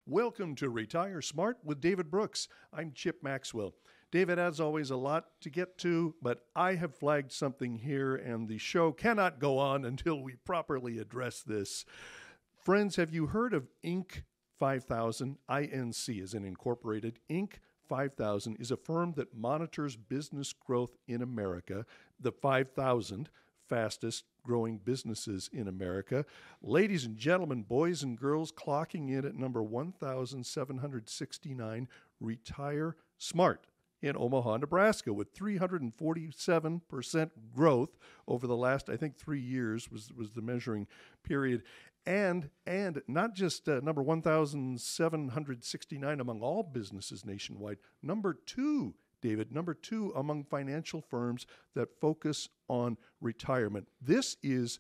Welcome to Retire Smart with David Brooks. I'm Chip Maxwell. David, as always, a lot to get to, but I have flagged something here, and the show cannot go on until we properly address this. Friends, have you heard of Inc. 5000? INC is an incorporated. Inc. 5000 is a firm that monitors business growth in America, the 5,000 fastest growing businesses in America. Ladies and gentlemen, boys and girls, clocking in at number 1,769, Retire Smart in Omaha, Nebraska, with 347% growth over the last, I think, 3 years was the measuring period. And not just number 1,769 among all businesses nationwide, number two, David, number two among financial firms that focus on retirement. This is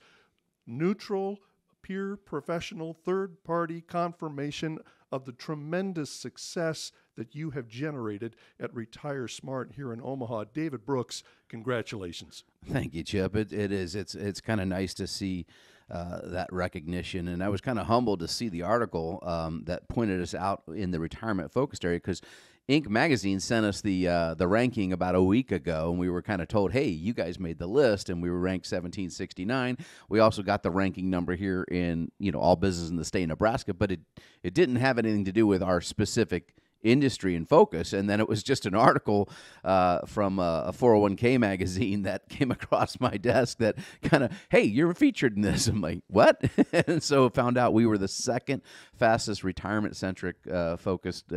neutral, peer professional, third-party confirmation of the tremendous success that you have generated at Retire Smart here in Omaha. David Brooks, congratulations. Thank you, Chip. It is. It's kind of nice to see that recognition, and I was kind of humbled to see the article that pointed us out in the retirement-focused area, because Inc. magazine sent us the ranking about a week ago, and we were kind of told, hey, you guys made the list, and we were ranked 1769. We also got the ranking number here in all business in the state of Nebraska, but it didn't have anything to do with our specific industry and focus. And then it was just an article from a 401k magazine that came across my desk that kind of, hey, you're featured in this. I'm like, what? And so found out we were the second fastest retirement-centric focused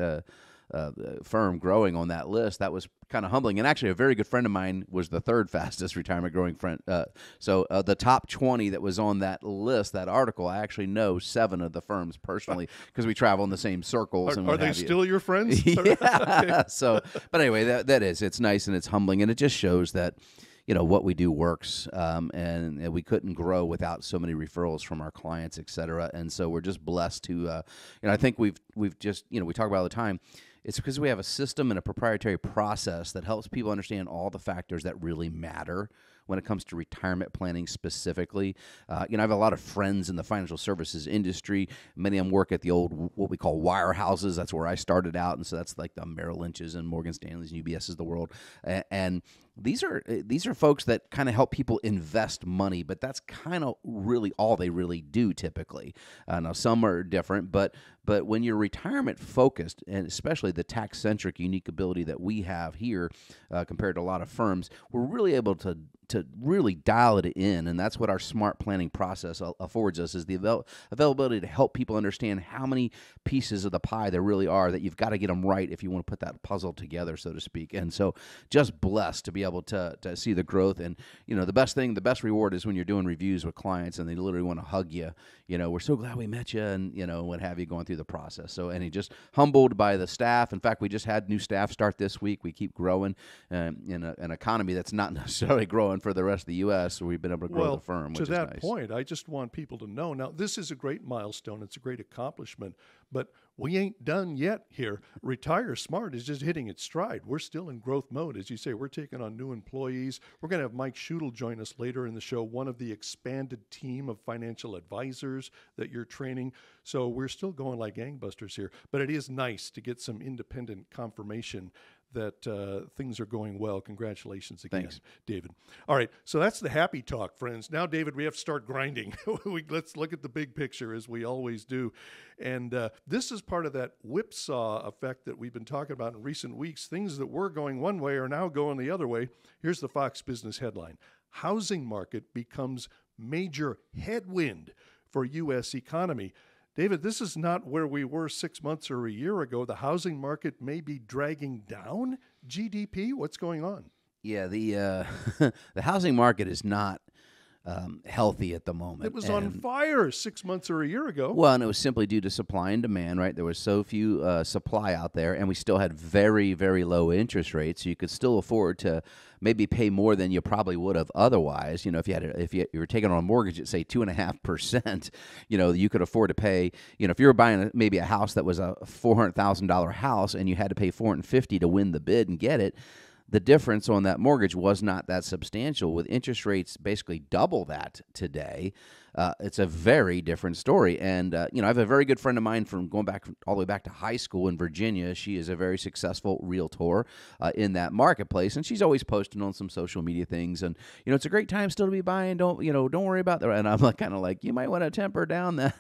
firm growing on that list. That was kind of humbling. And actually, a very good friend of mine was the third fastest retirement growing friend. So the top 20 that was on that list, that article, I actually know 7 of the firms personally because we travel in the same circles. Are they still your friends? Yeah. Okay. So, but anyway, it's nice and it's humbling, and it just shows that what we do works, and we couldn't grow without so many referrals from our clients, et cetera. And so we're just blessed to, I think we've just, we talk about all the time. It's because we have a system and a proprietary process that helps people understand all the factors that really matter when it comes to retirement planning specifically. I have a lot of friends in the financial services industry. Many of them work at the old, what we call wirehouses. That's where I started out. And so that's like the Merrill Lynch's and Morgan Stanley's and UBS's of the world. And these are folks that kind of help people invest money, but that's kind of really all they really do typically. Now, some are different, but when you're retirement focused, and especially the tax-centric unique ability that we have here compared to a lot of firms, we're really able to really dial it in, and that's what our smart planning process affords us, is the availability to help people understand how many pieces of the pie there really are, that you've got to get them right if you want to put that puzzle together, so to speak. And so just blessed to be able to see the growth. And the best reward is when you're doing reviews with clients and they literally want to hug you. We're so glad we met you, and what have you, going through the process. So, and he just humbled by the staff. In fact, we just had new staff start this week. We keep growing in an economy that's not necessarily growing for the rest of the U.S., so we've been able to grow the firm, which is nice. To that point, I just want people to know, now, this is a great milestone. It's a great accomplishment, but we ain't done yet here. Retire Smart is just hitting its stride. We're still in growth mode. As you say, we're taking on new employees. We're going to have Mike Schudel join us later in the show, one of the expanded team of financial advisors that you're training. So we're still going like gangbusters here, but it is nice to get some independent confirmation that things are going well. Congratulations again, Thanks, David. All right, so that's the happy talk, friends. Now, David, we have to start grinding. Let's look at the big picture, as we always do. And this is part of that whipsaw effect that we've been talking about in recent weeks. Things that were going one way are now going the other way. Here's the Fox Business headline: Housing market becomes major headwind for U.S. economy. David, this is not where we were 6 months or a year ago. The housing market may be dragging down GDP. What's going on? Yeah, the housing market is not healthy at the moment. It was on fire 6 months or a year ago. Well, and it was simply due to supply and demand, right? There was so few supply out there, and we still had very, very low interest rates. So you could still afford to maybe pay more than you probably would have otherwise. If you were taking on a mortgage at say 2.5%, you could afford to pay. If you were buying maybe a house that was a $400,000 house and you had to pay $450 to win the bid and get it, the difference on that mortgage was not that substantial. With interest rates basically double that today, it's a very different story. And, I have a very good friend of mine from going back all the way back to high school in Virginia. She is a very successful realtor in that marketplace, and she's always posting on some social media things. And, it's a great time still to be buying. Don't worry about that. And I'm kind of like, you might want to temper down that,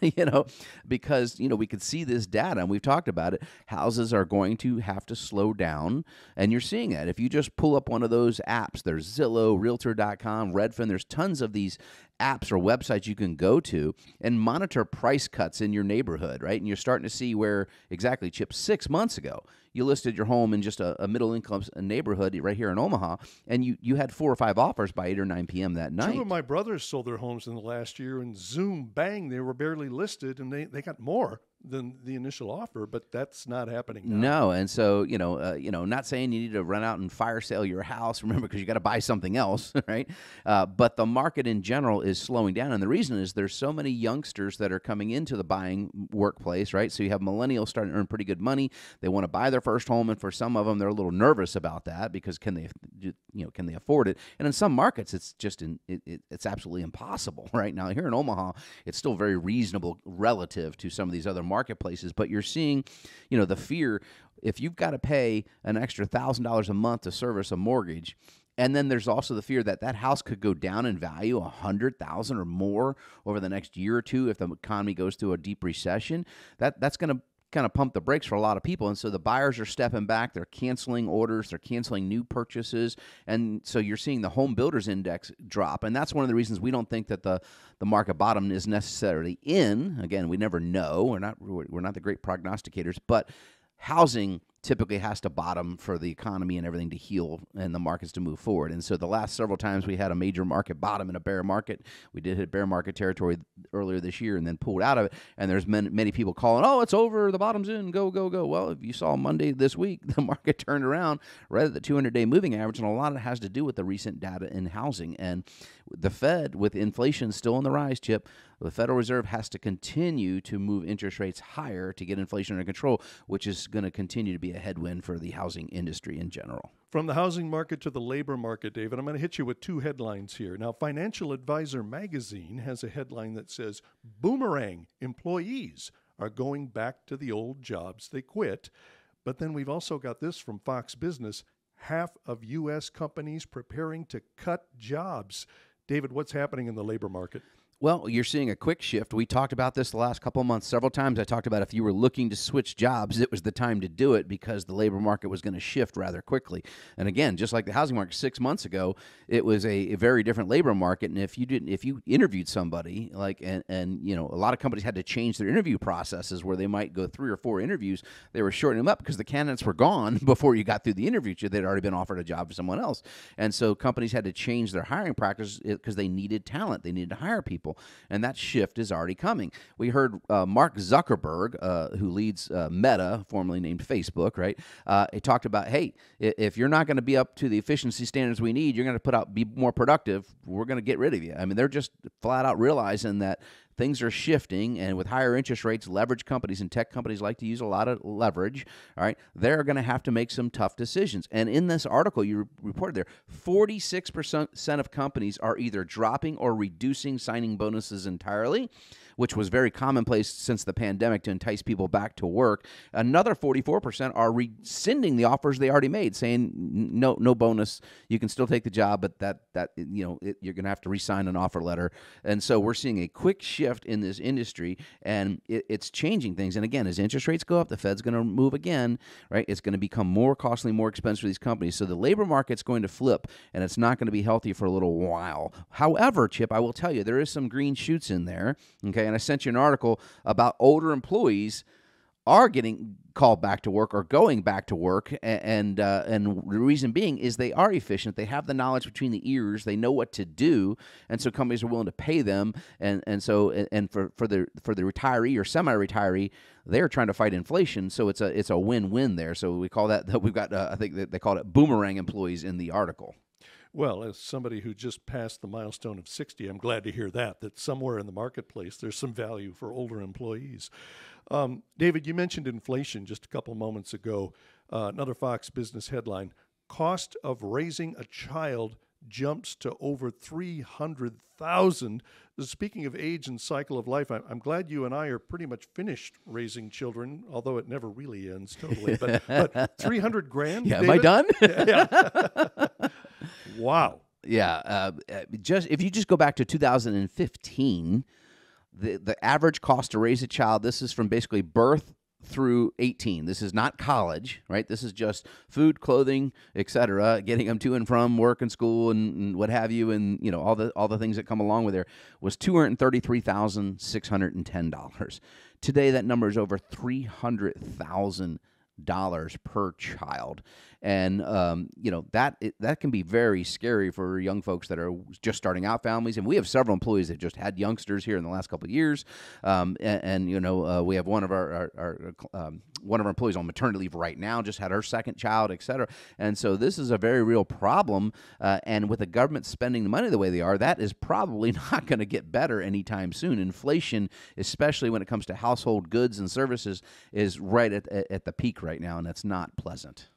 because, we could see this data, and we've talked about it. Houses are going to have to slow down, and you're seeing that. If you just pull up one of those apps, there's Zillow, Realtor.com, Redfin, there's tons of these apps or websites you can go to and monitor price cuts in your neighborhood, right? And you're starting to see where exactly, Chip, 6 months ago, you listed your home in just a middle-income neighborhood right here in Omaha, and you had 4 or 5 offers by 8 or 9 p.m. that night. 2 of my brothers sold their homes in the last year, and zoom, bang, they were barely listed, and they got more than the initial offer, but that's not happening now. No, and so, not saying you need to run out and fire sale your house, remember, because you got to buy something else, right? But the market in general is slowing down, and the reason is there's so many youngsters that are coming into the buying workplace, right? So you have millennials starting to earn pretty good money. They want to buy their first home, and for some of them, they're a little nervous about that because can they afford it? And in some markets, it's just it's absolutely impossible right now. Here in Omaha, it's still very reasonable relative to some of these other marketplaces, but you're seeing, the fear if you've got to pay an extra $1,000 a month to service a mortgage. And then there's also the fear that that house could go down in value $100,000 or more over the next year or two if the economy goes through a deep recession. That's going to kind of pump the brakes for a lot of people. And so the buyers are stepping back. They're canceling orders. They're canceling new purchases. And so you're seeing the home builders index drop. And that's one of the reasons we don't think that the market bottom is necessarily in. Again, we never know. We're not the great prognosticators, but housing typically has to bottom for the economy and everything to heal and the markets to move forward. And so the last several times we had a major market bottom in a bear market, we did hit bear market territory earlier this year and then pulled out of it. And there's many people calling, oh, it's over, the bottom's in, go, go, go. Well, if you saw Monday this week, the market turned around right at the 200-day moving average, and a lot of it has to do with the recent data in housing. And the Fed, with inflation still on the rise, Chip, the Federal Reserve has to continue to move interest rates higher to get inflation under control, which is going to continue to be a headwind for the housing industry in general. From the housing market to the labor market, David, I'm going to hit you with 2 headlines here. Now, Financial Advisor magazine has a headline that says, Boomerang employees are going back to the old jobs they quit. But then we've also got this from Fox Business, half of U.S. companies preparing to cut jobs. David, what's happening in the labor market? Well, you're seeing a quick shift. We talked about this the last couple of months. Several times I talked about if you were looking to switch jobs, it was the time to do it because the labor market was going to shift rather quickly. And again, just like the housing market 6 months ago, it was a very different labor market. And if you interviewed somebody, and a lot of companies had to change their interview processes where they might go 3 or 4 interviews. They were shortening them up because the candidates were gone before you got through the interview. They'd already been offered a job for someone else. And so companies had to change their hiring practices because they needed talent. They needed to hire people. And that shift is already coming. We heard Mark Zuckerberg, who leads Meta, formerly named Facebook, right? He talked about, hey, if you're not going to be up to the efficiency standards we need, you're going to be more productive, we're going to get rid of you. I mean, they're just flat out realizing that things are shifting, and with higher interest rates, leverage companies and tech companies like to use a lot of leverage, all right? They're going to have to make some tough decisions. And in this article you reported there, 46% of companies are either dropping or reducing signing bonuses entirely, which was very commonplace since the pandemic to entice people back to work. Another 44% are rescinding the offers they already made, saying no bonus, you can still take the job, but you're going to have to re-sign an offer letter. And so we're seeing a quick shift in this industry, and it's changing things. And again, as interest rates go up, the Fed's going to move again, right? It's going to become more costly, more expensive for these companies. So the labor market's going to flip, and it's not going to be healthy for a little while. However, Chip, I will tell you, there is some green shoots in there, okay? And I sent you an article about older employees are getting called back to work or going back to work, and the reason being is they are efficient. They have the knowledge between the ears. They know what to do, and so companies are willing to pay them. And so for the retiree or semi-retiree, they're trying to fight inflation. So it's a win-win there. So we call that we've got I think they called it boomerang employees in the article. Well, as somebody who just passed the milestone of 60, I'm glad to hear that somewhere in the marketplace there's some value for older employees. David, you mentioned inflation just a couple moments ago. Another Fox Business headline, cost of raising a child jumps to over $300,000. Speaking of age and cycle of life, I'm glad you and I are pretty much finished raising children, although it never really ends totally. But 300 grand. Yeah, David? am I done? Yeah. Wow. Yeah, just if you just go back to 2015, the average cost to raise a child. This is from basically birth through 18. This is not college, right? This is just food, clothing, etc., getting them to and from work and school and what have you, and all the things that come along with there. Was $233,610. Today, that number is over $300,000 per child. And, that can be very scary for young folks that are just starting out families. And we have several employees that just had youngsters here in the last couple of years. We have one of our employees on maternity leave right now, just had her second child, et cetera. And so this is a very real problem. And with the government spending the money the way they are, that is probably not going to get better anytime soon. Inflation, especially when it comes to household goods and services, is right at the peak right now, and that's not pleasant.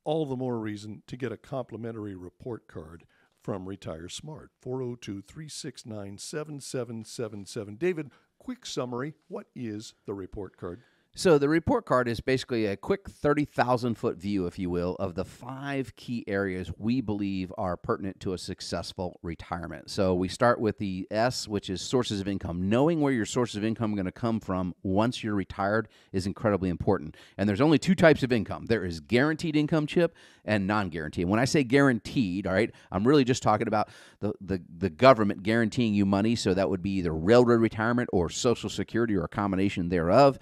All the more reason to get a complimentary report card from Retire Smart. 402-369-7777. David, quick summary. What is the report card? So the report card is basically a quick 30,000-foot view, if you will, of the 5 key areas we believe are pertinent to a successful retirement. So we start with the S, which is sources of income. Knowing where your sources of income are going to come from once you're retired is incredibly important. And there's only 2 types of income. There is guaranteed income, Chip, and non-guaranteed. And when I say guaranteed, all right, I'm really just talking about the government guaranteeing you money. So that would be either railroad retirement or Social Security or a combination thereof.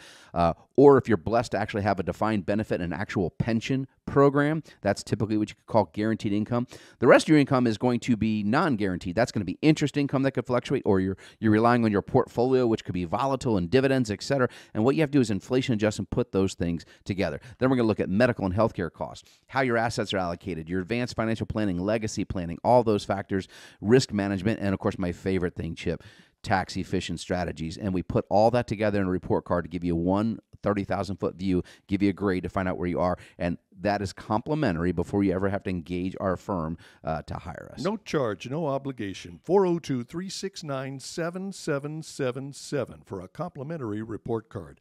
Or if you're blessed to actually have a defined benefit and actual pension program, that's typically what you could call guaranteed income. The rest of your income is going to be non-guaranteed. That's going to be interest income that could fluctuate, or you're relying on your portfolio, which could be volatile, and dividends, et cetera. And what you have to do is inflation adjust and put those things together. Then we're going to look at medical and healthcare costs, how your assets are allocated, your advanced financial planning, legacy planning, all those factors, risk management, and of course my favorite thing, Chip, tax-efficient strategies. And we put all that together in a report card to give you one 30,000-foot view, give you a grade to find out where you are. And that is complimentary before you ever have to engage our firm to hire us. No charge, no obligation. 402-369-7777 for a complimentary report card.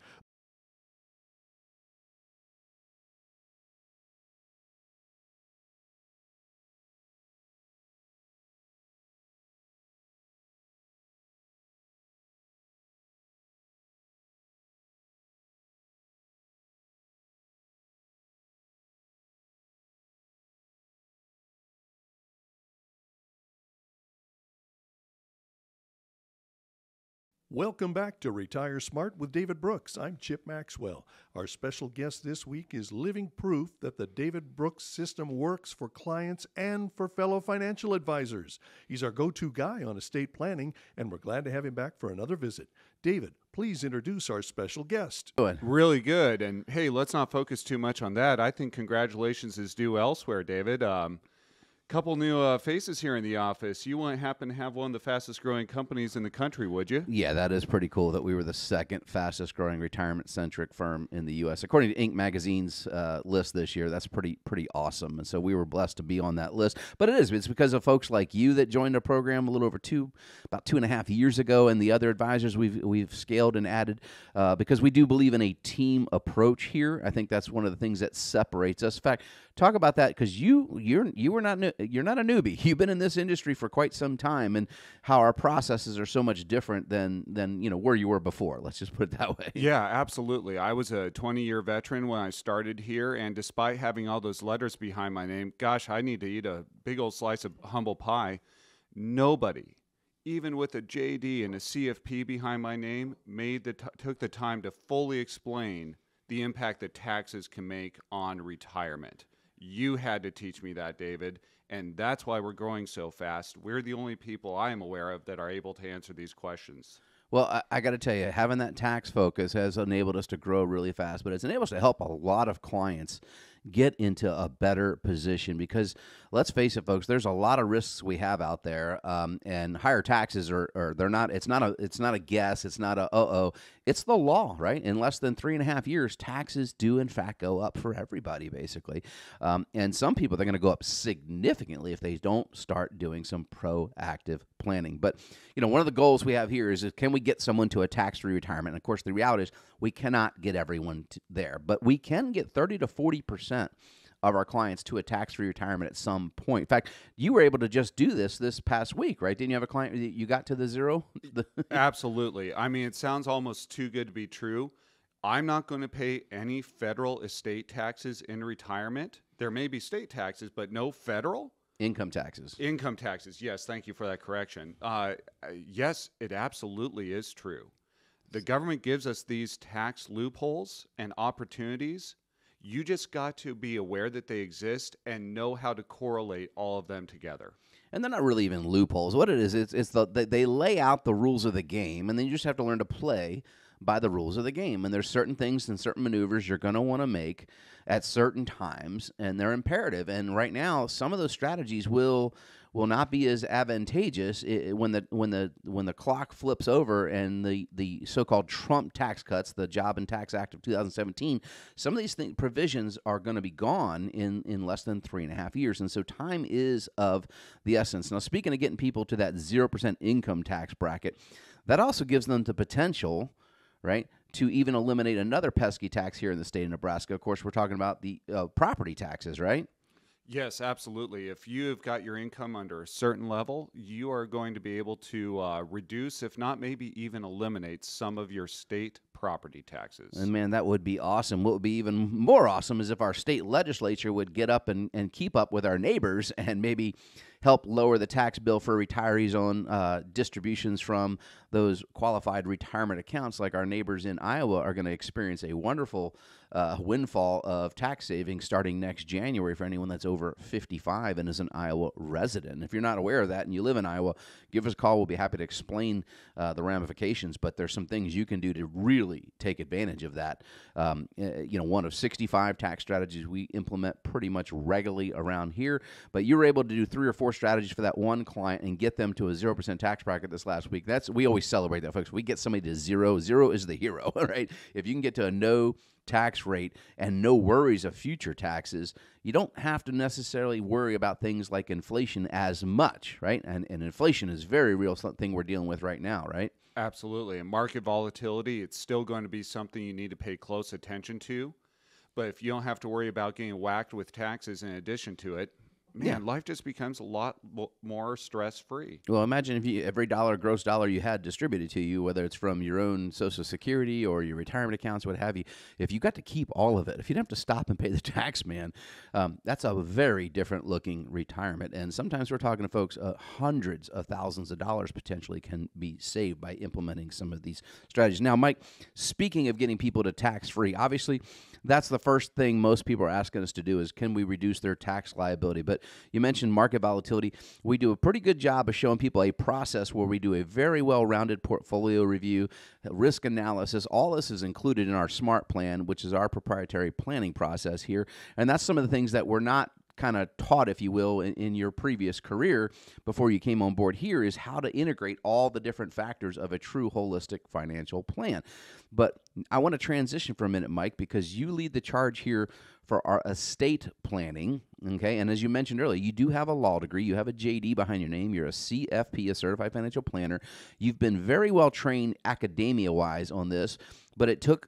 Welcome back to Retire Smart with David Brooks. I'm Chip Maxwell. Our special guest this week is living proof that the David Brooks system works for clients and for fellow financial advisors. He's our go-to guy on estate planning, and we're glad to have him back for another visit. David, please introduce our special guest. Really good. And hey, let's not focus too much on that. I think congratulations is due elsewhere, David. Couple new faces here in the office. You wouldn't happen to have one of the fastest growing companies in the country, would you? Yeah, that is pretty cool that we were the second fastest growing retirement-centric firm in the U.S. According to Inc. Magazine's list this year, that's pretty awesome. And so we were blessed to be on that list. But it's because of folks like you that joined the program a little over about 2.5 years ago, and the other advisors we've scaled and added because we do believe in a team approach here. I think that's one of the things that separates us. In fact, talk about that because you're not a newbie. You've been in this industry for quite some time, and how our processes are so much different than where you were before. Let's just put it that way. Yeah, absolutely. I was a 20-year veteran when I started here, and despite having all those letters behind my name, gosh, I need to eat a big old slice of humble pie. Nobody, even with a JD and a CFP behind my name, took the time to fully explain the impact that taxes can make on retirement. You had to teach me that, David, and that's why we're growing so fast. We're the only people I am aware of that are able to answer these questions. Well, I got to tell you, having that tax focus has enabled us to grow really fast, but it's enabled us to help a lot of clients get into a better position, because let's face it, folks, there's a lot of risks we have out there, and higher taxes are they're not. It's not a guess. It's not a It's the law, right? In less than 3.5 years, taxes do in fact go up for everybody, basically, and some people they're going to go up significantly if they don't start doing some proactive planning. But one of the goals we have here is can we get someone to a tax-free retirement? And of course, the reality is we cannot get everyone there, but we can get 30 to 40% of our clients to a tax-free retirement at some point. In fact, you were able to just do this past week, right? Didn't you have a client that you got to the zero? Absolutely. I mean, it sounds almost too good to be true. I'm not going to pay any federal estate taxes in retirement. There may be state taxes, but no federal? Income taxes. Income taxes. Yes, thank you for that correction. Yes, it absolutely is true. The government gives us these tax loopholes and opportunities. You just got to be aware that they exist and know how to correlate all of them together. And they're not really even loopholes. What it is, they lay out the rules of the game, and then you just have to learn to play by the rules of the game. And there's certain things and certain maneuvers you're going to want to make at certain times, and they're imperative. And right now, some of those strategies will not be as advantageous when the clock flips over and the so-called Trump tax cuts, the Job and Tax Act of 2017, some of these provisions are going to be gone in less than 3.5 years. And so time is of the essence. Now, speaking of getting people to that 0% income tax bracket, that also gives them the potential, right, to even eliminate another pesky tax here in the state of Nebraska. Of course, we're talking about the property taxes, right? Yes, absolutely. If you have got your income under a certain level, you are going to be able to reduce, if not maybe even eliminate, some of your state property taxes. And man, that would be awesome. What would be even more awesome is if our state legislature would get up and keep up with our neighbors and maybe help lower the tax bill for retirees on distributions from those qualified retirement accounts. Like our neighbors in Iowa are going to experience a wonderful windfall of tax savings starting next January for anyone that's over 55 and is an Iowa resident. If you're not aware of that and you live in Iowa, give us a call. We'll be happy to explain the ramifications, but there's some things you can do to really take advantage of that. One of 65 tax strategies we implement pretty much regularly around here, but you were able to do 3 or 4 strategies for that one client and get them to a 0% tax bracket this last week. We always celebrate that, folks. We get somebody to zero. Zero is the hero, right? If you can get to a no tax rate and no worries of future taxes, you don't have to necessarily worry about things like inflation as much, right? And inflation is a very real thing we're dealing with right now, right? Absolutely. And market volatility, it's still going to be something you need to pay close attention to. But if you don't have to worry about getting whacked with taxes in addition to it, man, life just becomes a lot more stress-free. Well, imagine if every gross dollar you had distributed to you, whether it's from your own Social Security or your retirement accounts, what have you, if you got to keep all of it, if you didn't have to stop and pay the tax, man, that's a very different-looking retirement. And sometimes we're talking to folks, hundreds of thousands of dollars potentially can be saved by implementing some of these strategies. Now, Mike, speaking of getting people to tax-free, obviously, that's the first thing most people are asking us to do is can we reduce their tax liability? But you mentioned market volatility. We do a pretty good job of showing people a process where we do a very well-rounded portfolio review, risk analysis. All this is included in our SMART plan, which is our proprietary planning process here. And that's some of the things that we're not kind of taught, if you will, in your previous career before you came on board here is how to integrate all the different factors of a true holistic financial plan. But I want to transition for a minute, Mike, because you lead the charge here for our estate planning, okay? And as you mentioned earlier, you do have a law degree. You have a JD behind your name. You're a CFP, a Certified Financial Planner. You've been very well trained academia-wise on this, but it took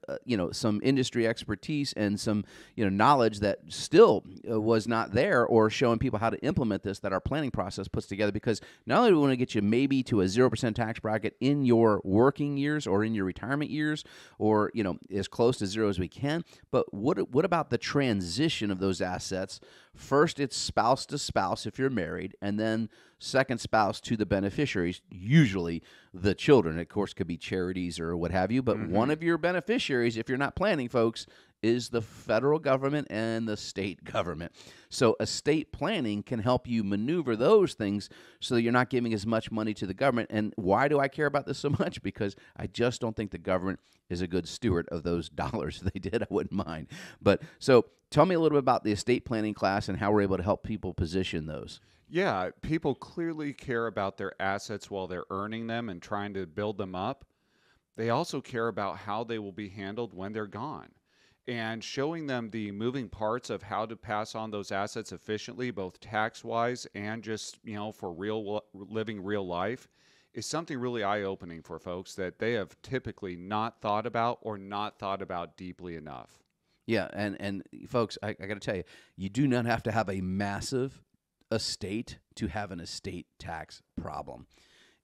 some industry expertise and some knowledge that still was not there, or showing people how to implement this that our planning process puts together. Because not only do we want to get you maybe to a 0% tax bracket in your working years or in your retirement years, or as close to zero as we can, but what about the transition of those assets? First, it's spouse to spouse if you're married, and then second spouse to the beneficiaries, usually the children. Of course, could be charities or what have you, but one of your beneficiaries, if you're not planning, folks, is the federal government and the state government. So estate planning can help you maneuver those things so that you're not giving as much money to the government. And why do I care about this so much? Because I just don't think the government is a good steward of those dollars. If they did, I wouldn't mind. But so tell me a little bit about the estate planning class and how we're able to help people position those. Yeah, people clearly care about their assets while they're earning them and trying to build them up. They also care about how they will be handled when they're gone. And showing them the moving parts of how to pass on those assets efficiently, both tax-wise and just, for living real life, is something really eye-opening for folks that they have typically not thought about or not thought about deeply enough. Yeah, and folks, I got to tell you, you do not have to have a massive estate to have an estate tax problem.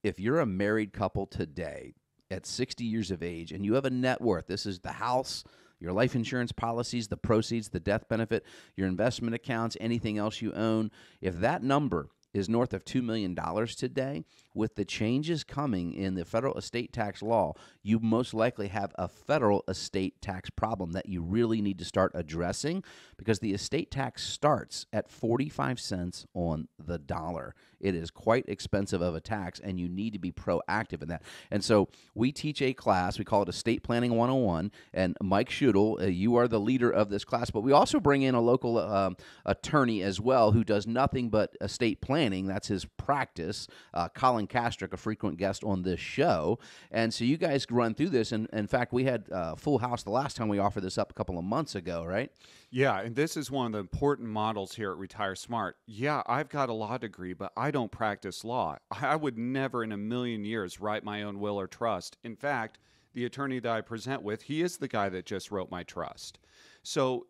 If you're a married couple today at 60 years of age and you have a net worth, this is the house, your life insurance policies, the proceeds, the death benefit, your investment accounts, anything else you own, if that number is north of $2 million today, with the changes coming in the federal estate tax law, you most likely have a federal estate tax problem that you really need to start addressing, because the estate tax starts at 45 cents on the dollar. It is quite expensive of a tax, and you need to be proactive in that. And so we teach a class. We call it Estate Planning 101. And Mike Schudel, you are the leader of this class. But we also bring in a local attorney as well who does nothing but estate planning. That's his practice. Colin Kastrick, a frequent guest on this show. And so you guys run through this. And in fact, we had full house the last time we offered this up a couple of months ago, right? Yeah, and this is one of the important models here at Retire Smart. Yeah, I've got a law degree, but I don't practice law. I would never in a million years write my own will or trust. In fact, the attorney that I present with, he is the guy that just wrote my trust. So,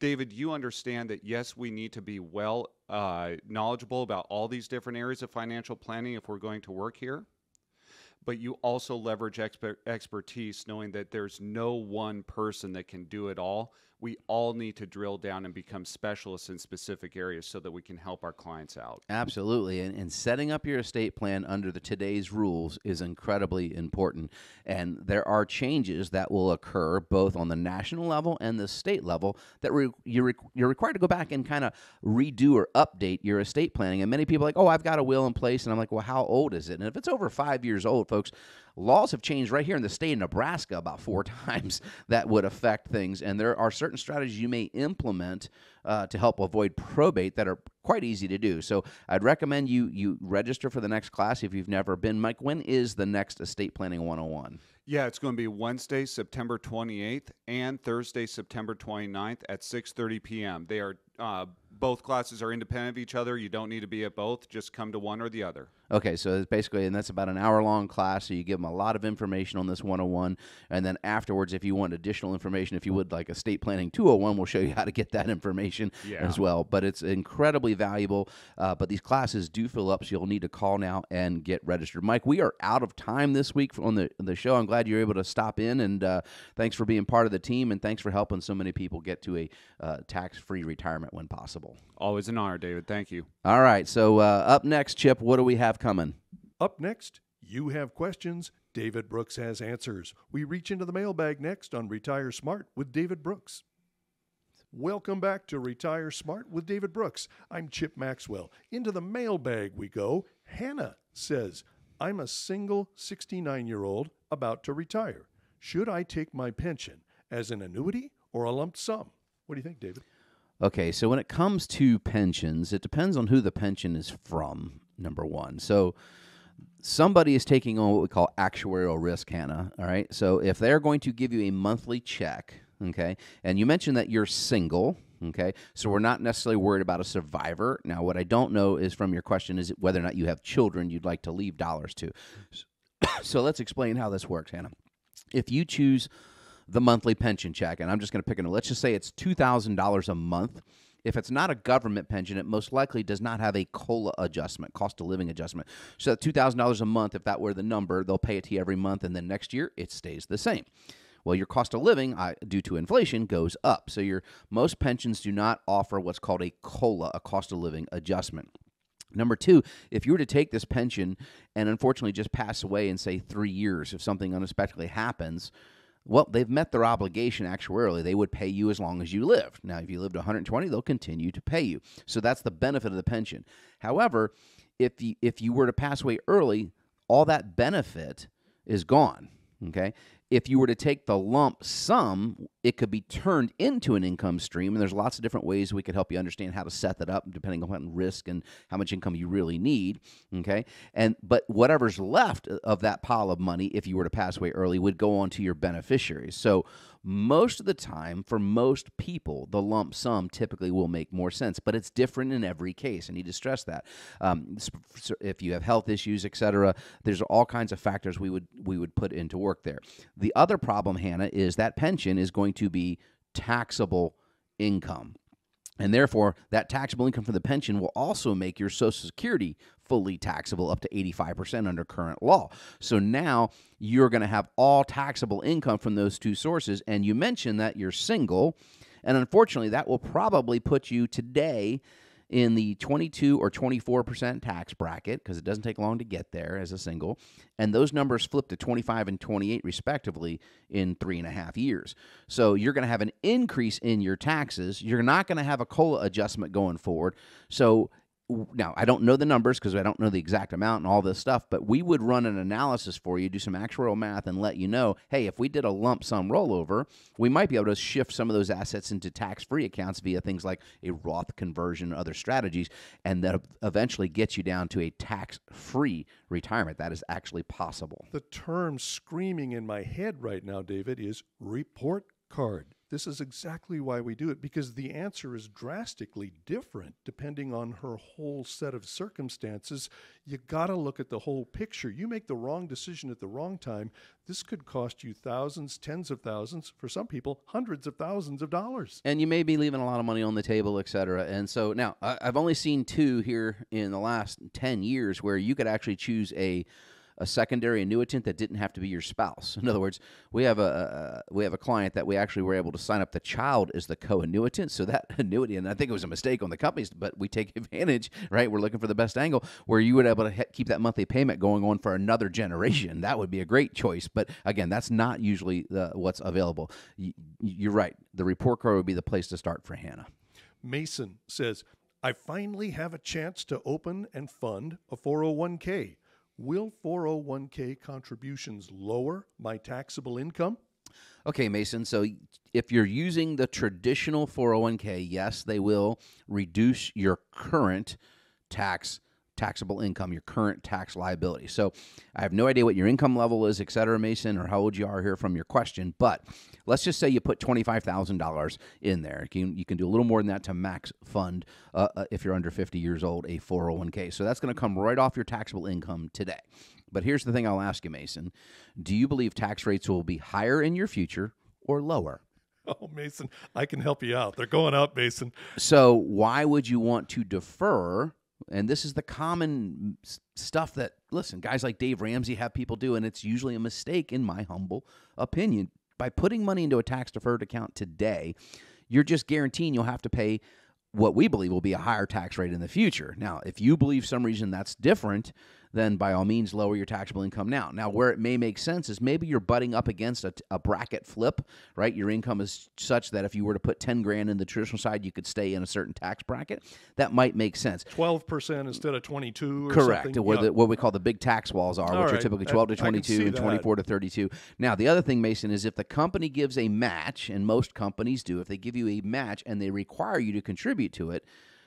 David, you understand that, yes, we need to be well knowledgeable about all these different areas of financial planning if we're going to work here. But you also leverage expertise, knowing that there's no one person that can do it all. We all need to drill down and become specialists in specific areas so that we can help our clients out. Absolutely. And setting up your estate plan under today's rules is incredibly important. And there are changes that will occur both on the national level and the state level that you're required to go back and kind of redo or update your estate planning. And many people are like, oh, I've got a will in place. And I'm like, well, how old is it? And if it's over 5 years old, folks, laws have changed right here in the state of Nebraska about 4 times that would affect things. And there are certain strategies you may implement to help avoid probate that are quite easy to do. So I'd recommend you register for the next class if you've never been. Mike, when is the next Estate Planning 101? Yeah, it's going to be Wednesday, September 28th and Thursday, September 29th at 6:30 p.m. They are both classes are independent of each other. You don't need to be at both. Just come to one or the other. Okay, so it's basically, and that's about an hour-long class, so you give them a lot of information on this 101, and then afterwards, if you want additional information, if you would like Estate Planning 201, we'll show you how to get that information as well. But it's incredibly valuable, but these classes do fill up, so you'll need to call now and get registered. Mike, we are out of time this week on the show. I'm glad you're able to stop in, and thanks for being part of the team, and thanks for helping so many people get to a tax-free retirement when possible. Always an honor, David. Thank you. All right, so up next, Chip, what do we have coming? Up next, you have questions. David Brooks has answers. We reach into the mailbag next on Retire Smart with David Brooks. Welcome back to Retire Smart with David Brooks. I'm Chip Maxwell. Into the mailbag we go. Hannah says, I'm a single 69-year-old about to retire. Should I take my pension as an annuity or a lump sum? What do you think, David? Okay, so when it comes to pensions, it depends on who the pension is from, number one. So somebody is taking on what we call actuarial risk, Hannah, all right? So if they're going to give you a monthly check, okay, and you mentioned that you're single, okay, so we're not necessarily worried about a survivor. Now, what I don't know is from your question is whether or not you have children you'd like to leave dollars to. So let's explain how this works, Hannah. If you choose the monthly pension check, and I'm just going to pick let's just say it's $2,000 a month. If it's not a government pension, it most likely does not have a COLA adjustment, cost of living adjustment. So that $2,000 a month, if that were the number, they'll pay it to you every month, and then next year it stays the same. Well, your cost of living, due to inflation, goes up. So most pensions do not offer what's called a COLA, a cost of living adjustment. Number two, if you were to take this pension and unfortunately just pass away in, say, 3 years, if something unexpectedly happens, well, they've met their obligation actuarially. They would pay you as long as you lived. Now, if you lived 120, they'll continue to pay you. So that's the benefit of the pension. However, if you were to pass away early, all that benefit is gone, okay? If you were to take the lump sum, it could be turned into an income stream, and there's lots of different ways we could help you understand how to set that up, depending on risk and how much income you really need. Okay, but whatever's left of that pile of money, if you were to pass away early, would go on to your beneficiaries. So most of the time, for most people, the lump sum typically will make more sense, but it's different in every case. I need to stress that. If you have health issues, et cetera, there's all kinds of factors we would put into work there. The other problem, Hannah, is that pension is going to be taxable income. And therefore, that taxable income from the pension will also make your Social Security fully taxable up to 85% under current law. So now you're going to have all taxable income from those two sources. And you mentioned that you're single. And unfortunately, that will probably put you today in the 22 or 24% tax bracket, because it doesn't take long to get there as a single. And those numbers flip to 25 and 28 respectively in 3.5 years. So you're going to have an increase in your taxes. You're not going to have a COLA adjustment going forward. So now, I don't know the numbers because I don't know the exact amount and all this stuff, but we would run an analysis for you, do some actuarial math, and let you know, hey, if we did a lump sum rollover, we might be able to shift some of those assets into tax-free accounts via things like a Roth conversion and other strategies, and that eventually gets you down to a tax-free retirement. That is actually possible. The term screaming in my head right now, David, is report card. This is exactly why we do it, because the answer is drastically different depending on her whole set of circumstances. You got to look at the whole picture. You make the wrong decision at the wrong time, this could cost you thousands, tens of thousands, for some people, hundreds of thousands of dollars. And you may be leaving a lot of money on the table, et cetera. And so now I've only seen two here in the last 10 years where you could actually choose a secondary annuitant that didn't have to be your spouse. In other words, we have a client that we actually were able to sign up the child as the co-annuitant. So that annuity, and I think it was a mistake on the companies, but we take advantage, right? We're looking for the best angle where you would be able to keep that monthly payment going on for another generation. That would be a great choice. But again, that's not usually what's available. You're right. The report card would be the place to start for Hannah. Mason says, I finally have a chance to open and fund a 401k. Will 401k contributions lower my taxable income? Okay, Mason, so if you're using the traditional 401k, yes, they will reduce your current taxable income, your current tax liability. So I have no idea what your income level is, et cetera, Mason, or how old you are here from your question, but let's just say you put $25,000 in there. You can do a little more than that to max fund, if you're under 50 years old, a 401k. So that's going to come right off your taxable income today. But here's the thing I'll ask you, Mason. Do you believe tax rates will be higher in your future or lower? Oh, Mason, I can help you out. They're going up, Mason. So why would you want to defer? And this is the common stuff that, listen, guys like Dave Ramsey have people do, and it's usually a mistake in my humble opinion. By putting money into a tax-deferred account today, you're just guaranteeing you'll have to pay what we believe will be a higher tax rate in the future. Now, if you believe some reason that's different, then by all means lower your taxable income now. Now, where it may make sense is maybe you're butting up against a bracket flip, right? Your income is such that if you were to put 10 grand in the traditional side, you could stay in a certain tax bracket. That might make sense. 12% instead of 22 or Correct. something? Where what we call the big tax walls are, All which right. are typically 12 to 22 and that. 24 to 32. Now, the other thing, Mason, is if the company gives a match, and most companies do, if they give you a match and they require you to contribute to it,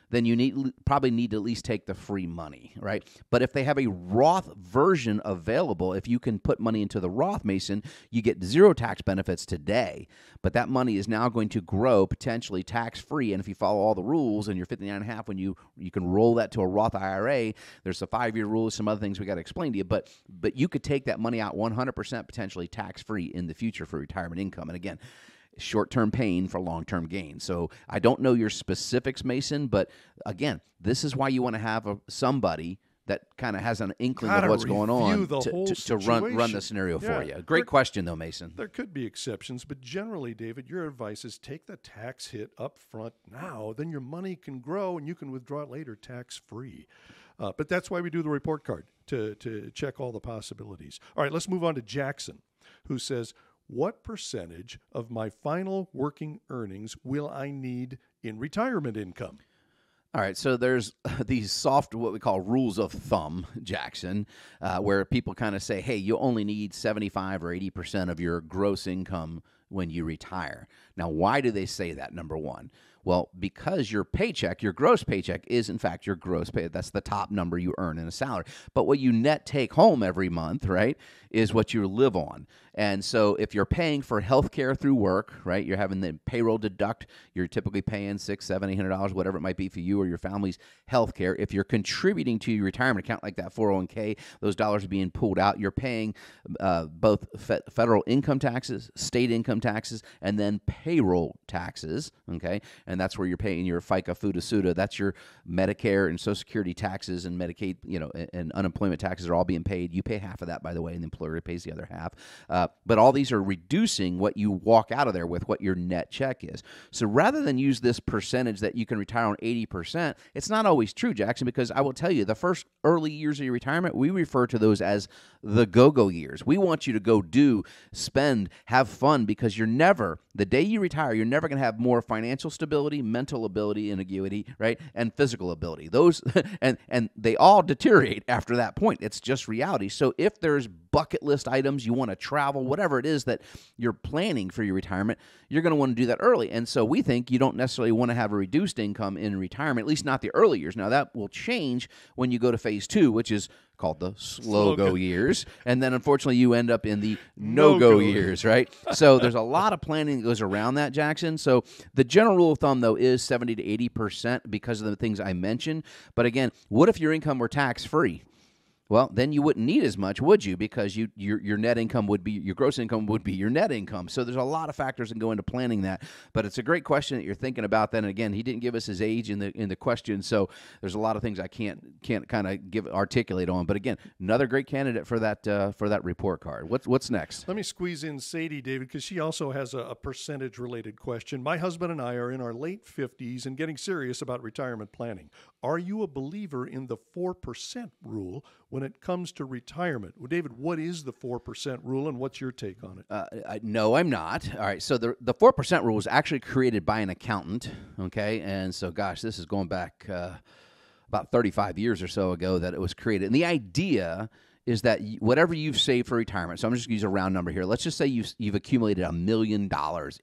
then you probably need to at least take the free money, right? But if they have a Roth version available, if you can put money into the Roth, Mason, you get zero tax benefits today, but that money is now going to grow potentially tax-free, and if you follow all the rules and you're 59 and a half, when you can roll that to a Roth IRA, there's a 5-year rule, some other things we got to explain to you, but you could take that money out 100% potentially tax-free in the future for retirement income. And again, short-term pain for long-term gain. So I don't know your specifics, Mason, but again, this is why you want to have somebody that kind of has an inkling of what's going on to run the scenario for you. Great question, though, Mason. There could be exceptions, but generally, David, your advice is take the tax hit up front now, then your money can grow and you can withdraw it later tax-free. But that's why we do the report card, to check all the possibilities. All right, let's move on to Jackson, who says, what percentage of my final working earnings will I need in retirement income? All right, so there's these soft, what we call rules of thumb, Jackson, where people kind of say, hey, you only need 75 or 80% of your gross income when you retire. Now, why do they say that, number one? Well, because your paycheck, your gross paycheck is, in fact, your gross pay. That's the top number you earn in a salary. But what you net take home every month, right, is what you live on. And so if you're paying for health care through work, right, you're having the payroll deduct, you're typically paying $600, $700, $800, whatever it might be for you or your family's health care. If you're contributing to your retirement account like that 401k, those dollars are being pulled out. You're paying both federal income taxes, state income taxes, and then payroll taxes, okay? And that's where you're paying your FICA, FUTA, SUTA. That's your Medicare and Social Security taxes and Medicaid, and unemployment taxes are all being paid. You pay half of that, by the way, and the employer pays the other half. But all these are reducing what you walk out of there with, what your net check is. So rather than use this percentage that you can retire on 80%, it's not always true, Jackson, because I will tell you, the first early years of your retirement, we refer to those as the go-go years. We want you to go do, spend, have fun, because the day you retire, you're never going to have more financial stability, mental ability and acuity, right, and physical ability. Those and they all deteriorate after that point. It's just reality. So if there's bucket list items, you want to travel, whatever it is that you're planning for your retirement, you're going to want to do that early. And so we think you don't necessarily want to have a reduced income in retirement, at least not the early years. Now, that will change when you go to phase 2, which is called the slow-go years. And then, unfortunately, you end up in the no-go years, right? So there's a lot of planning that goes around that, Jackson. So the general rule of thumb, though, is 70 to 80% because of the things I mentioned. But again, what if your income were tax-free? Well, then you wouldn't need as much, would you? Because your net income would be, your gross income would be your net income. So there's a lot of factors that go into planning that. But it's a great question that you're thinking about. Then again, he didn't give us his age in the question, so there's a lot of things I can't kind of articulate on. But again, another great candidate for that report card. What's next? Let me squeeze in Sadie, David, because she also has a percentage related question. My husband and I are in our late 50s and getting serious about retirement planning. Are you a believer in the 4% rule when it comes to retirement? Well, David, what is the 4% rule, and what's your take on it? No, I'm not. All right, so the 4% rule was actually created by an accountant, okay? And so, gosh, this is going back about 35 years or so ago that it was created. And the idea is that whatever you've saved for retirement, so I'm just going to use a round number here. Let's just say you've accumulated $1 million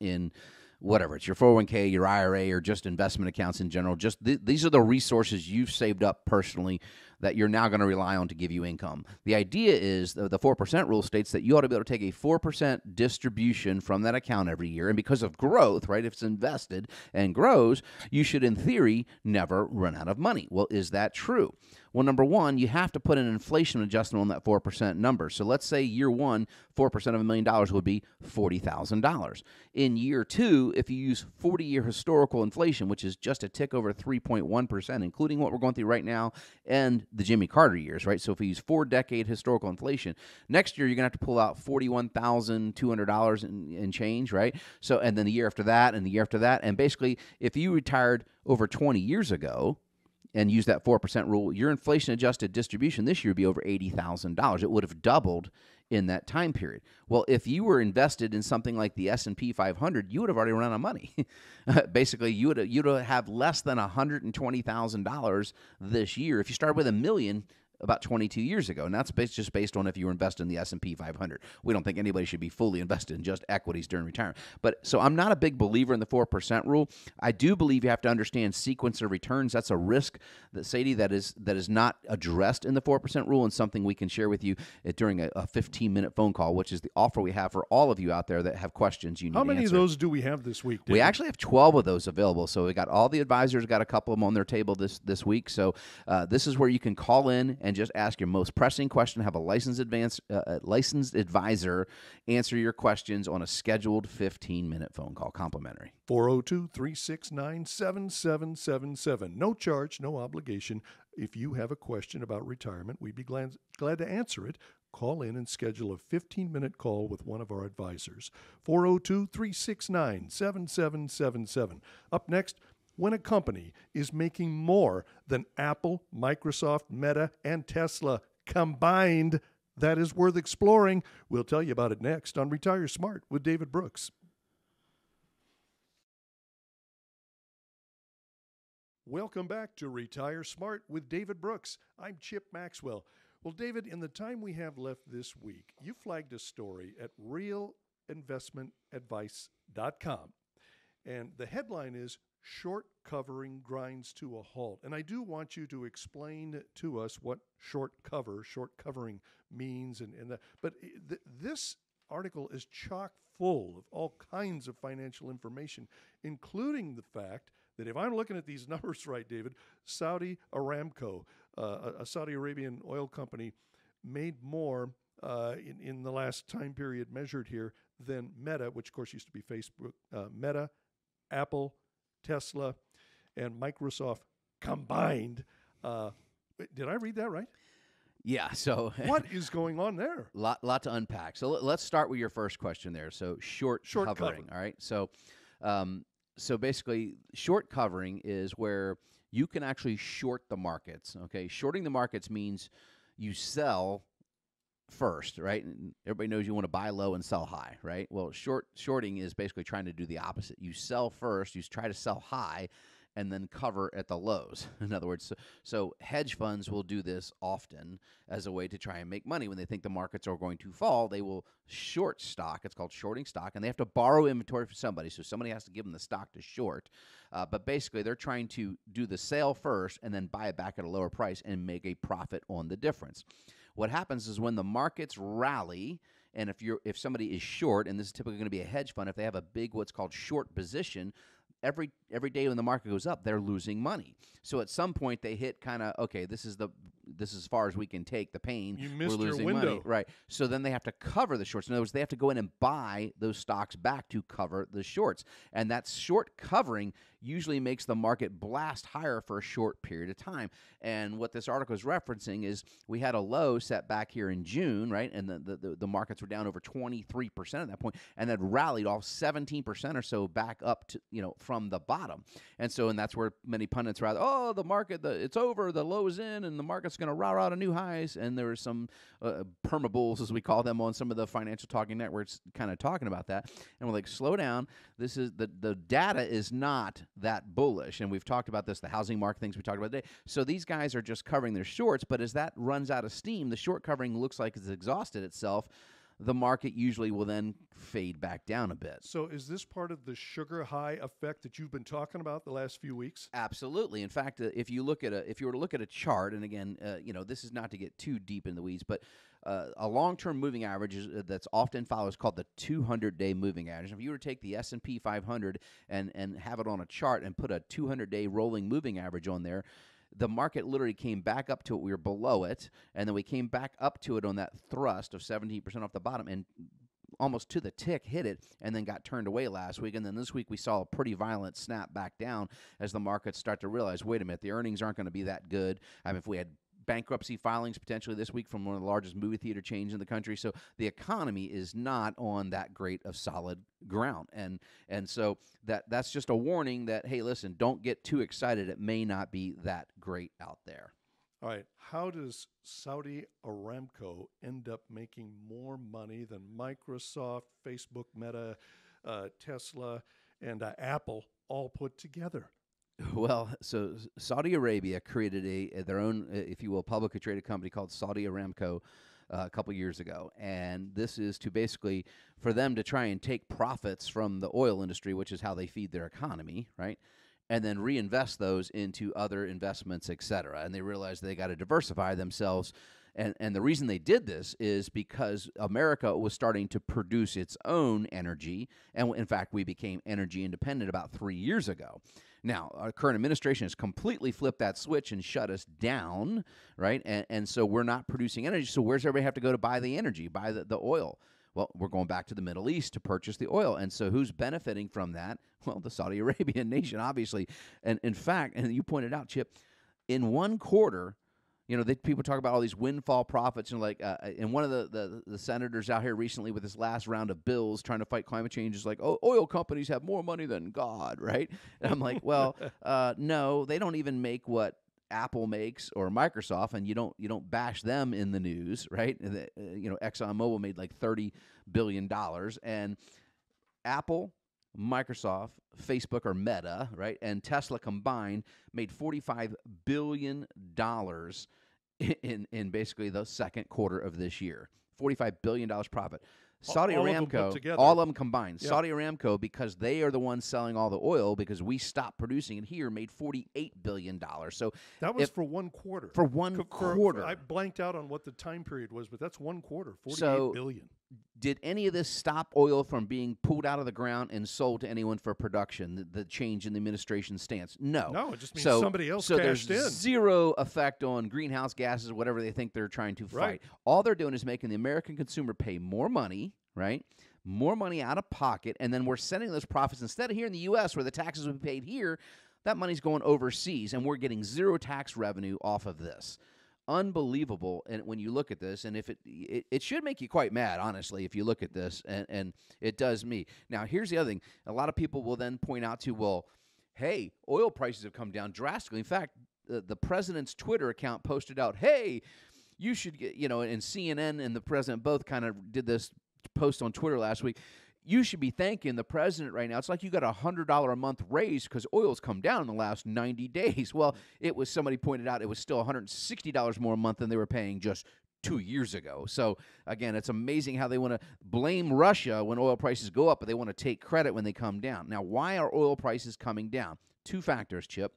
in whatever, it's your 401k, your IRA, or just investment accounts in general. Just these are the resources you've saved up personally that you're now going to rely on to give you income. The idea is the 4% rule states that you ought to be able to take a 4% distribution from that account every year. And because of growth, right, if it's invested and grows, you should, in theory, never run out of money. Well, is that true? Well, number one, you have to put an inflation adjustment on that 4% number. So let's say year one, 4% of $1 million would be $40,000. In year two, if you use 40-year historical inflation, which is just a tick over 3.1%, including what we're going through right now, and the Jimmy Carter years, right? So if we use 4-decade historical inflation, next year you're going to have to pull out $41,200 and change, right? So, and then the year after that, and the year after that, and basically, if you retired over 20 years ago and use that 4% rule, your inflation-adjusted distribution this year would be over $80,000. It would have doubled in that time period. Well, if you were invested in something like the S&P 500, you would have already run out of money. Basically, you'd have less than $120,000 this year. If you started with $1 million about 22 years ago, and that's just based on if you were invested in the S&P 500. We don't think anybody should be fully invested in just equities during retirement. But so I'm not a big believer in the 4% rule. I do believe you have to understand sequence of returns. That's a risk that, Sadie, that is not addressed in the 4% rule, and something we can share with you during a 15-minute phone call, which is the offer we have for all of you out there that have questions you need How many answered. of those do we have this week, David? We actually have 12 of those available. So we got all the advisors, got a couple of them on their table this week. So this is where you can call in and just ask your most pressing question, have a licensed advisor answer your questions on a scheduled 15-minute phone call, complimentary. 402-369-7777. No charge, no obligation. If you have a question about retirement, we'd be glad to answer it. Call in and schedule a 15-minute call with one of our advisors. 402-369-7777. Up next, when a company is making more than Apple, Microsoft, Meta, and Tesla combined, that is worth exploring. We'll tell you about it next on Retire Smart with David Brooks. Welcome back to Retire Smart with David Brooks. I'm Chip Maxwell. Well, David, in the time we have left this week, you flagged a story at realinvestmentadvice.com. And the headline is Short Covering Grinds to a Halt. And I do want you to explain to us what short covering means. But this article is chock full of all kinds of financial information, including the fact that if I'm looking at these numbers right, David, Saudi Aramco, a Saudi Arabian oil company, made more in the last time period measured here than Meta, which of course used to be Facebook, Meta, Apple, Tesla, and Microsoft combined. Did I read that right? Yeah. So what is going on there? Lot to unpack. So let's start with your first question there. So short covering. All right. So basically, short covering is where you can actually short the markets. Okay. Shorting the markets means you sell first, right? And everybody knows you want to buy low and sell high, right? Well, shorting is basically trying to do the opposite. You sell first, you try to sell high, and then cover at the lows. In other words, so hedge funds will do this often as a way to try and make money. When they think the markets are going to fall, they will short stock. It's called shorting stock, and they have to borrow inventory from somebody. So somebody has to give them the stock to short. But basically, they're trying to do the sale first and then buy it back at a lower price and make a profit on the difference. What happens is when the markets rally, and if somebody is short, and this is typically going to be a hedge fund, if they have a big what's called short position, every day when the market goes up, they're losing money. So at some point they hit kind of, okay, this is as far as we can take the pain. You missed We're losing your window. money. Right. So then they have to cover the shorts. In other words, they have to go in and buy those stocks back to cover the shorts. And that short covering usually makes the market blast higher for a short period of time. And what this article is referencing is we had a low set back here in June, right? And the markets were down over 23% at that point, and then rallied off 17% or so back up to, from the bottom. And that's where many pundits were, the market, it's over, the low is in, and the market's going to rah to new highs. And there were some permabulls, as we call them, on some of the financial talking networks kind of talking about that. And we're like, slow down. This is the data is not that bullish. And we've talked about this, the housing market things we talked about today. So these guys are just covering their shorts, but as that runs out of steam, the short covering looks like it's exhausted itself. The market usually will then fade back down a bit. So is this part of the sugar high effect that you've been talking about the last few weeks? Absolutely. In fact, if you were to look at a chart, and again, this is not to get too deep in the weeds, but a long-term moving average that's often followed is called the 200-day moving average. If you were to take the S&P 500 and have it on a chart and put a 200-day rolling moving average on there, the market literally came back up to it. We were below it, and then we came back up to it on that thrust of 17% off the bottom, and almost to the tick hit it, and then got turned away last week. And then this week we saw a pretty violent snap back down as the markets start to realize, wait a minute, the earnings aren't going to be that good. I mean, if we had bankruptcy filings potentially this week from one of the largest movie theater chains in the country. So the economy is not on that great of solid ground. And so that's just a warning that, hey, listen, don't get too excited. It may not be that great out there. All right. How does Saudi Aramco end up making more money than Microsoft, Facebook, Meta, Tesla, and Apple all put together? Well, so Saudi Arabia created their own, if you will, publicly traded company called Saudi Aramco a couple years ago. And this is to basically, for them to try and take profits from the oil industry, which is how they feed their economy, right? And then reinvest those into other investments, et cetera. And they realized they got to diversify themselves. And the reason they did this is because America was starting to produce its own energy. And in fact, we became energy independent about 3 years ago. Now, our current administration has completely flipped that switch and shut us down, right? And so we're not producing energy. So where's everybody have to go to buy the energy, buy the oil? Well, we're going back to the Middle East to purchase the oil. And so who's benefiting from that? Well, the Saudi Arabian nation, obviously. And in fact, and you pointed out, Chip, in one quarter, people talk about all these windfall profits, and and one of the senators out here recently with this last round of bills trying to fight climate change is like, oh, oil companies have more money than God, right? And I'm like, well, no, they don't even make what Apple makes or Microsoft, and you don't bash them in the news, right? ExxonMobil made like $30 billion, and Apple Microsoft, Facebook or Meta, right, and Tesla combined made $45 billion in basically the second quarter of this year. $45 billion profit. Saudi All of them put Aramco, together. all of them combined. Yeah. Saudi Aramco, because they are the ones selling all the oil because we stopped producing it here, made $48 billion. So that was for one quarter. For one quarter. I blanked out on what the time period was, but that's one quarter, $48 billion. Did any of this stop oil from being pulled out of the ground and sold to anyone for production, the change in the administration's stance? No. No, it just means somebody else cashed in. So there's zero effect on greenhouse gases, whatever they think they're trying to fight. Right. All they're doing is making the American consumer pay more money, right? More money out of pocket, and then we're sending those profits, instead of here in the U.S. where the taxes would be paid here, that money's going overseas, and we're getting zero tax revenue off of this. Unbelievable. And when you look at this, and if it should make you quite mad, honestly, if you look at this, and it does me. Now, here's the other thing. A lot of people will then point out to, well, hey, oil prices have come down drastically. In fact, the president's Twitter account posted out, hey, you should get, and CNN and the president both kind of did this post on Twitter last week. You should be thanking the president right now. It's like you got $100 a month raise because oil's come down in the last 90 days. Well, somebody pointed out it was still $160 more a month than they were paying just 2 years ago. So, again, it's amazing how they want to blame Russia when oil prices go up, but they want to take credit when they come down. Now, why are oil prices coming down? Two factors, Chip.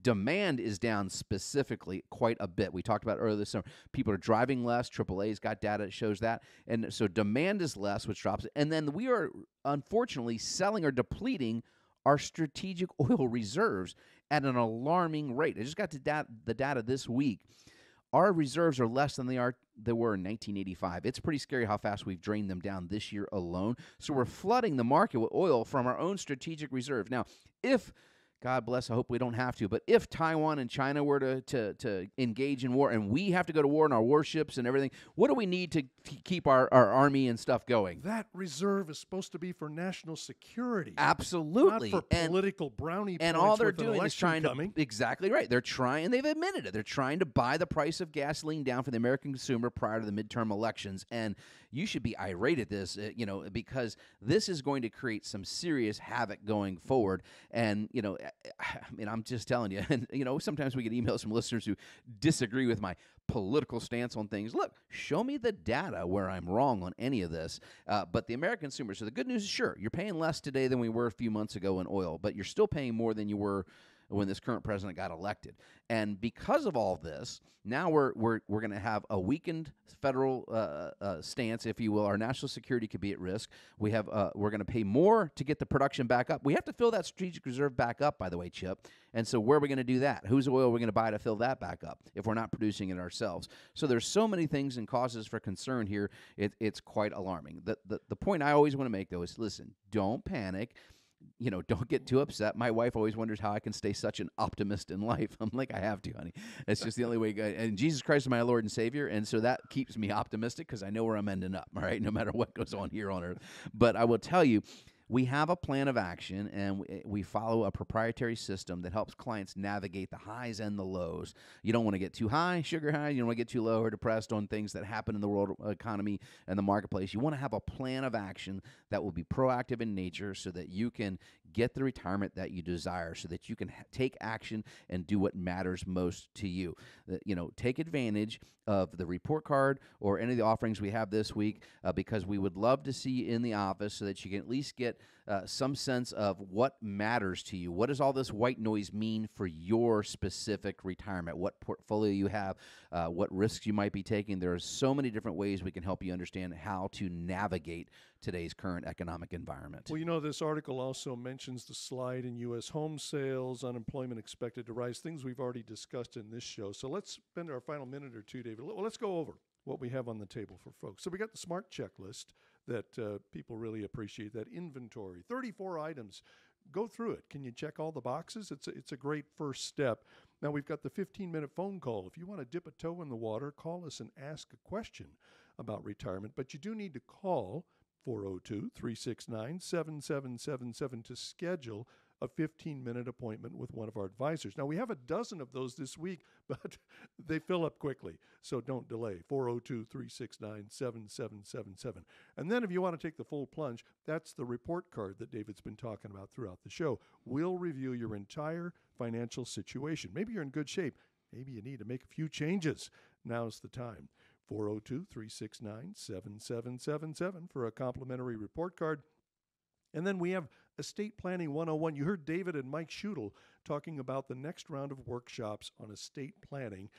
Demand is down specifically quite a bit. We talked about earlier this summer. People are driving less. AAA's got data that shows that. And so demand is less, which drops it. And then we are, unfortunately, selling or depleting our strategic oil reserves at an alarming rate. I just got the data this week. Our reserves are less than they were in 1985. It's pretty scary how fast we've drained them down this year alone. So we're flooding the market with oil from our own strategic reserve. Now, if God bless, I hope we don't have to. But if Taiwan and China were to engage in war and we have to go to war in our warships and everything, what do we need to keep our army and stuff going? That reserve is supposed to be for national security. Absolutely. Not for political brownie points. And all they're with an doing is election trying coming. to, exactly right. They're trying, and they've admitted it, they're trying to buy the price of gasoline down for the American consumer prior to the midterm elections. And you should be irate at this, because this is going to create some serious havoc going forward. And, I'm just telling you, and, sometimes we get emails from listeners who disagree with my political stance on things. Look, show me the data where I'm wrong on any of this. But the American consumer, so the good news is, sure, you're paying less today than we were a few months ago in oil, but you're still paying more than you were when this current president got elected. And because of all this, now we're going to have a weakened federal stance, if you will. Our national security could be at risk. We're going to pay more to get the production back up. We have to fill that strategic reserve back up, by the way, Chip. And so where are we going to do that? Whose oil are we going to buy to fill that back up if we're not producing it ourselves? So there's so many things and causes for concern here. It's quite alarming. The point I always want to make, though, is listen, don't panic. Don't get too upset. My wife always wonders how I can stay such an optimist in life. I'm like, I have to, honey. It's just the only way. And Jesus Christ is my Lord and Savior. And so that keeps me optimistic because I know where I'm ending up, all right, no matter what goes on here on earth. But I will tell you, we have a plan of action, and we follow a proprietary system that helps clients navigate the highs and the lows. You don't want to get too high, sugar high. You don't want to get too low or depressed on things that happen in the world economy and the marketplace. You want to have a plan of action that will be proactive in nature so that you can get the retirement that you desire, so that you can take action and do what matters most to you. Take advantage of the report card or any of the offerings we have this week because we would love to see you in the office so that you can at least get some sense of what matters to you. What does all this white noise mean for your specific retirement? What portfolio you have, what risks you might be taking. There are so many different ways we can help you understand how to navigate today's current economic environment. Well, this article also mentions the slide in U.S. home sales, unemployment expected to rise, things we've already discussed in this show. So let's spend our final minute or two, David. Well, let's go over what we have on the table for folks. So we got the SMART checklist that people really appreciate, that inventory, 34 items. Go through it. Can you check all the boxes? It's a great first step. Now we've got the 15-minute phone call. If you want to dip a toe in the water, call us and ask a question about retirement. But you do need to call 402-369-7777 to schedule a 15-minute appointment with one of our advisors. Now, we have a dozen of those this week, but they fill up quickly, so don't delay. 402-369-7777. And then if you want to take the full plunge, that's the report card that David's been talking about throughout the show. We'll review your entire financial situation. Maybe you're in good shape. Maybe you need to make a few changes. Now's the time. 402-369-7777 for a complimentary report card. And then we have Estate Planning 101. You heard David and Mike Schudel talking about the next round of workshops on estate planning.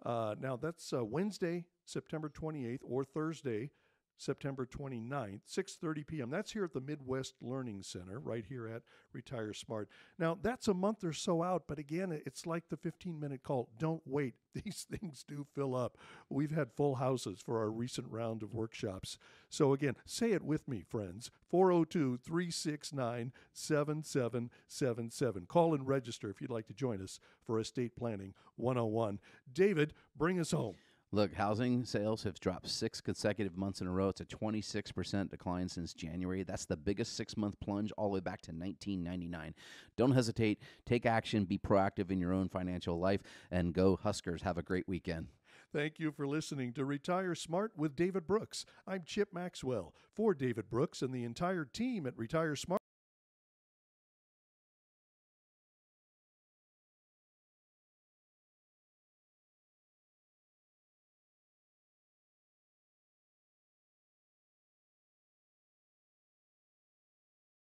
Now, that's Wednesday, September 28th, or Thursday, September 29th, 6:30 p.m. That's here at the Midwest Learning Center, right here at Retire Smart. Now, that's a month or so out, but again, it's like the 15-minute call. Don't wait. These things do fill up. We've had full houses for our recent round of workshops. So again, say it with me, friends. 402-369-7777. Call and register if you'd like to join us for Estate Planning 101. David, bring us home. Look, housing sales have dropped 6 consecutive months in a row. It's a 26% decline since January. That's the biggest 6-month plunge all the way back to 1999. Don't hesitate. Take action. Be proactive in your own financial life. And go Huskers. Have a great weekend. Thank you for listening to Retire Smart with David Brooks. I'm Chip Maxwell. For David Brooks and the entire team at Retire Smart,